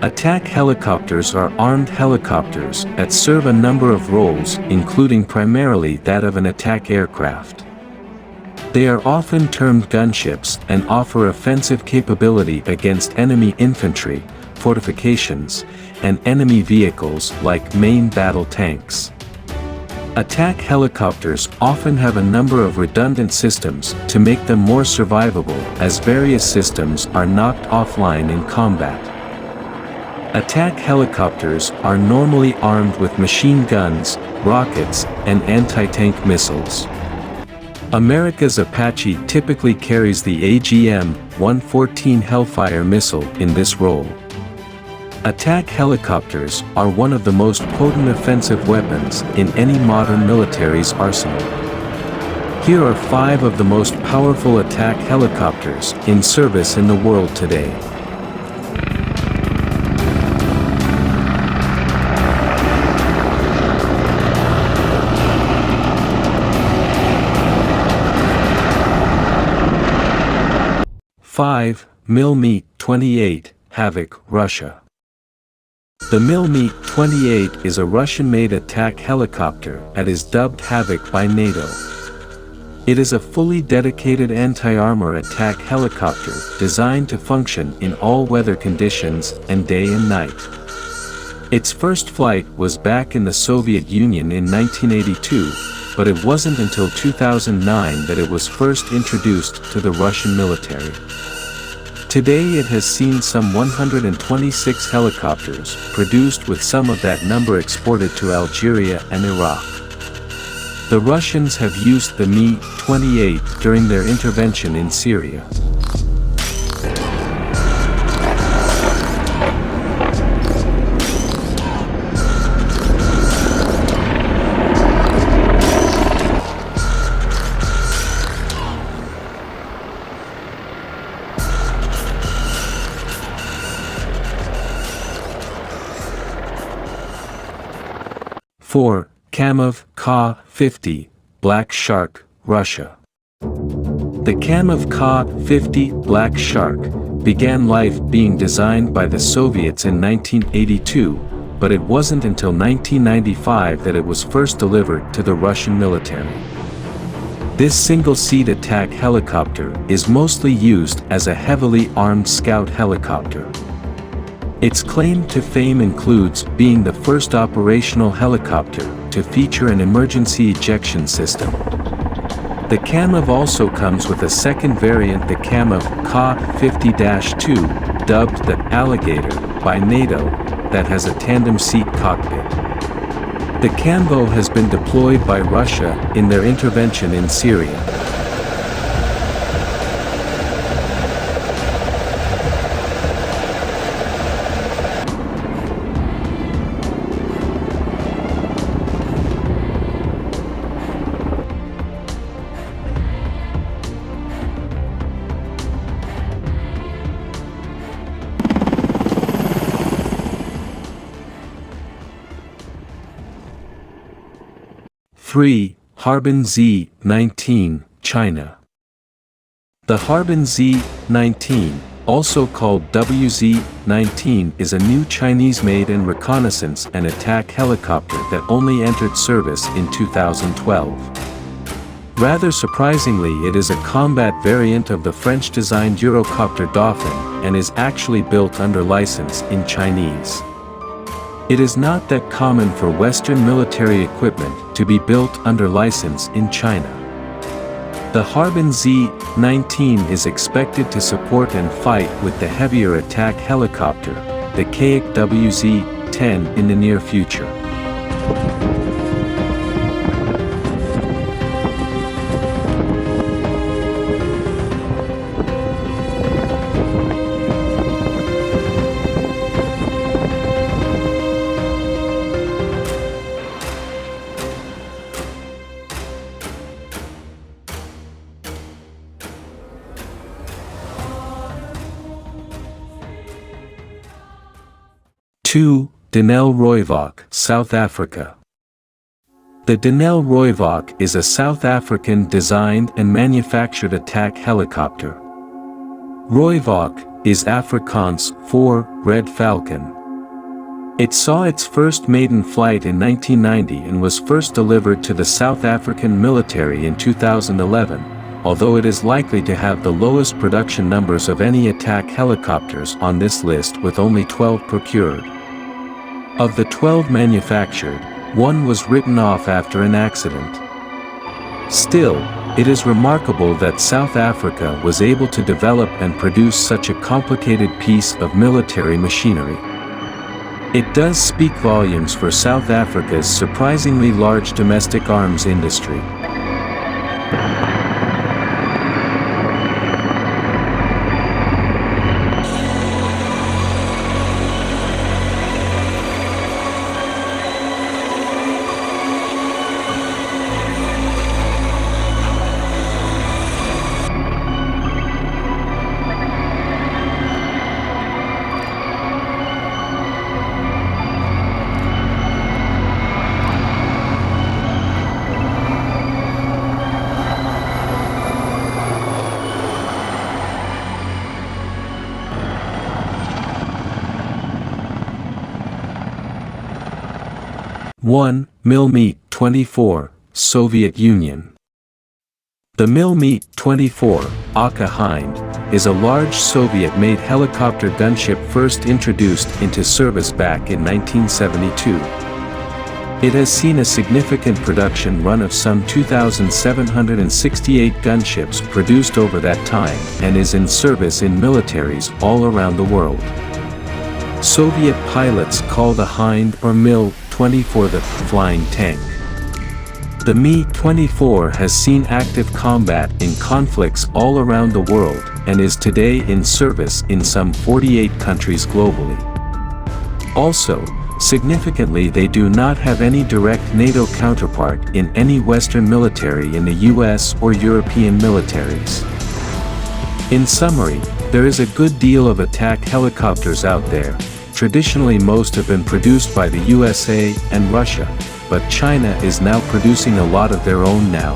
Attack helicopters are armed helicopters that serve a number of roles, including primarily that of an attack aircraft. They are often termed gunships and offer offensive capability against enemy infantry, fortifications, and enemy vehicles like main battle tanks. Attack helicopters often have a number of redundant systems to make them more survivable, as various systems are knocked offline in combat. Attack helicopters are normally armed with machine guns, rockets, and anti-tank missiles. America's Apache typically carries the AGM-114 Hellfire missile in this role. Attack helicopters are one of the most potent offensive weapons in any modern military's arsenal. Here are 5 of the most powerful attack helicopters in service in the world today. Me-28 Havoc, Russia. The Me-28 is a Russian-made attack helicopter that is dubbed Havoc by NATO. It is a fully dedicated anti-armor attack helicopter designed to function in all weather conditions and day and night. Its first flight was back in the Soviet Union in 1982, but it wasn't until 2009 that it was first introduced to the Russian military. Today it has seen some 126 helicopters produced, with some of that number exported to Algeria and Iraq. The Russians have used the Me-28 during their intervention in Syria. Camo Ka-50, Black Shark, Russia. The Camo Ka-50 Black Shark began life being designed by the Soviets in 1982, but it wasn't until 1995 that it was first delivered to the Russian military. This single-seat attack helicopter is mostly used as a heavily armed scout helicopter. Its claim to fame includes being the first operational helicopter to feature an emergency ejection system. The Camo also comes with a second variant, the Camo Ka-50-2, dubbed the Alligator by NATO, that has a tandem seat cockpit. The Camo has been deployed by Russia in their intervention in Syria. Harbin Z19, China. The Harbin Z19, also called WZ-19, is a new Chinese-made and reconnaissance and attack helicopter that only entered service in 2012. Rather surprisingly, it is a combat variant of the French-designed Eurocopter Dauphin and is actually built under license in Chinese. It is not that common for Western military equipment to be built under license in China. The Harbin Z19 is expected to support and fight with the heavier attack helicopter, the Kayak WZ-10, in the near future. Danelle Royvac, South Africa. The Danelle Royvac is a South African designed and manufactured attack helicopter. Royvac is Afrikaans for Red Falcon. It saw its first maiden flight in 1990 and was first delivered to the South African military in 2011, although it is likely to have the lowest production numbers of any attack helicopters on this list with only 12 procured. Of the 12 manufactured, one was written off after an accident. Still, it is remarkable that South Africa was able to develop and produce such a complicated piece of military machinery. It does speak volumes for South Africa's surprisingly large domestic arms industry. Mil-Me-24, Soviet Union. The Mil-Me-24, Aka Hind, is a large Soviet-made helicopter gunship first introduced into service back in 1972. It has seen a significant production run of some 2,768 gunships produced over that time and is in service in militaries all around the world. Soviet pilots call the Hind or Mil-24 the flying tank. The Mi-24 has seen active combat in conflicts all around the world and is today in service in some 48 countries globally. Also, significantly, they do not have any direct NATO counterpart in any Western military in the US or European militaries. In summary, there is a good deal of attack helicopters out there. Traditionally, most have been produced by the USA and Russia, but China is now producing a lot of their own now.